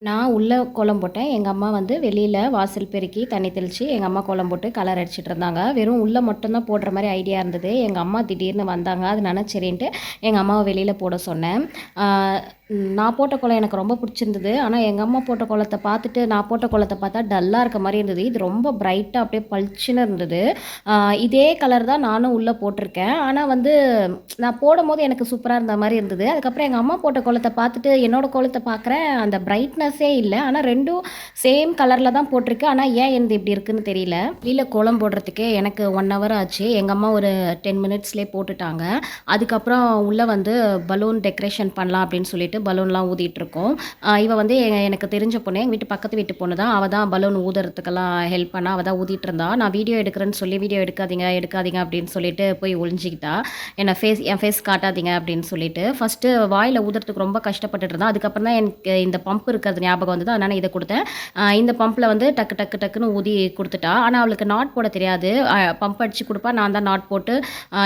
நான் உள்ள கோலம் போட்டேன். எங்க அம்மா வந்து வெளியில வாசல் பெருக்கி, தண்ணி தெளிச்சு, எங்க அம்மா கோலம் போட்டு கலர் அடிச்சுட்டு இருந்தாங்க. வெறும் உள்ள மட்டும் தான் போடுற மாரி ஐடியா இருந்தது. எங்க அம்மா திடீர்னு வந்தாங்க. அதனால சரின்ட்டு எங்க அம்மாவ வெளியில போட சொன்னேன். ஆ நான் போட்ட கோலம் எனக்கு ரொம்ப பிடிச்சிருந்தது. ஆனா எங்க அம்மா போட்ட கோலத்த பார்த்துட்டு, நான் போட்ட கோலத்த பார்த்தா டல்லா இருக்க மாரி இருந்தது. இது ரொம்ப பிரைட்டா அப்படியே பளிச்சுன்னு இருந்தது. ஆ இதே கலர் தான் நானும் உள்ள போட்டிருக்கேன். ஆனா வந்து நான் போடும்போது எனக்கு சூப்பரா இருந்த மாரி இருந்தது. அதுக்கப்புறம் எங்க அம்மா போட்ட கோலத்த பார்த்துட்டு, என்னோட கோலத்த பார்க்குறேன். அந்த பிரைட்னஸே இல்ல. ஆனா 2ம் சேம் கலர்ல தான் போட்டிருக்கு. ஆனா ஏன் என்னது இப்படி இருக்குன்னு தெரியல. வெளியில கோலம் போடுறதுக்கே எனக்கு 1 ஹவர் ஆச்சு. எங்க அம்மா ஒரு 10 மினிட்ஸ்லயே போட்டுட்டாங்க. அதுக்கப்புறம் உள்ள வந்து பலூன் டெக்கரேஷன் பண்ணலாம் அப்படின்னு சொல்லிட்டு பலூன்லாம் ஊதிட்டு இருக்கோம். இவ வந்து எனக்கு தெரிஞ்ச பொண்ணு. எங்க வீட்டு பக்கத்து வீட்டு பொண்ணு தான். அவ தான் பலூன் ஊதுறதுக்கெல்லாம் ஹெல்ப் பண்ணா. அவ தான் ஊதிட்டு இருந்தா. நான் வீடியோ எடுக்கிறேன்னு சொல்லி, "வீடியோ எடுக்காதீங்க, எடுக்காதீங்க" அப்படின்னு சொல்லிட்டு போய் ஒளிஞ்சுக்கிட்டா. என் ஃபேஸ் காட்டாதீங்க அப்படின்னு சொல்லிட்டு. ஃபர்ஸ்ட்டு வாயில ஊதுறதுக்கு ரொம்ப கஷ்டப்பட்டுட்டு இருந்தா. அதுக்கப்புறம் தான் எனக்கு இந்த பம்ப் இருக்கிறது ஞாபகம் வந்தது. அதனால இத குடுத்தேன். இந்த பம்ப்ல வந்து டக்கு டக்கு டக்குன்னு ஊதி குடுத்துட்டா. ஆனா அவளுக்கு நாட் போட தெரியாது. பம்ப் அடிச்சு குடுப்பா. நான் தான் நாட் போட்டு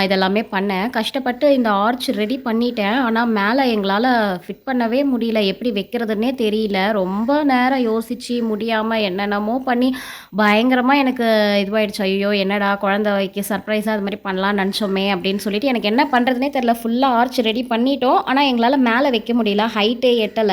இதெல்லாமே பண்ணேன். கஷ்டப்பட்டு இந்த ஆர்ச் ரெடி பண்ணிட்டேன். ஆனா மேல எங்களால ஃபிட் பண்ணவே முடியல. எப்படி வைக்கிறதுன்னே தெரியல. ரொம்ப நேரம் யோசிச்சு முடியாம என்னென்னமோ பண்ணி பயங்கரமா எனக்கு இதுவாயிடுச்சு. ஐயய்யோ! என்னடா குழந்தைக்கு சர்ப்ரைஸா அது மாரி பண்ணலான்னு நெனச்சோமே அப்படின்னு சொல்லிட்டு எனக்கு என்ன பண்றதுன்னே தெரியல. ஃபுல்லா ஆர்ச் ரெடி பண்ணிட்டோம். ஆனா எங்களால மேல வைக்க முடியல. ஹைட்டே எட்டல.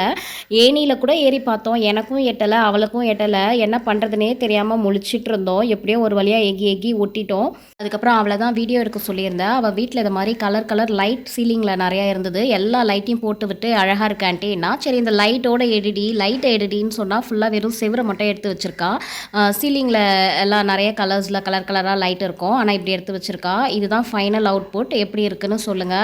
ஏணியில கூட ஏறி பார்த்தோம். எனக்கும் எட்டல, அவளுக்கும் எட்டல. என்ன பண்றதுன்னே தெரியாம முழிச்சுட்டு இருந்தோம். எப்படியோ ஒரு வழியா எக்கி எக்கி ஒட்டிட்டோம். அதுக்கப்புறம் அவள தான் வீடியோ எடுக்க சொல்லியிருந்தேன். அவ வீட்ல இது மாரி கலர் கலர் லைட் சீலிங்ல நெறையா இருந்தது. எல்லா லைட்டையும் போட்டு விட்டு அழகா இருக்கு ஆன்ட்டின்னா, சரி இந்த லைட்டோட எடுடி, லைட்ட எடுடின்னு சொன்னா ஃபுல்லா வெறும் செவுர மட்டும் எடுத்து வச்சிருக்கா. சீலிங்ல எல்லாம் நெறைய கலர்ஸ்ல கலர் கலரா லைட் இருக்கும். ஆனா இப்படி எடுத்து வச்சிருக்கா. இதுதான் ஃபைனல் அவுட்புட். எப்படி இருக்குன்னு சொல்லுங்க.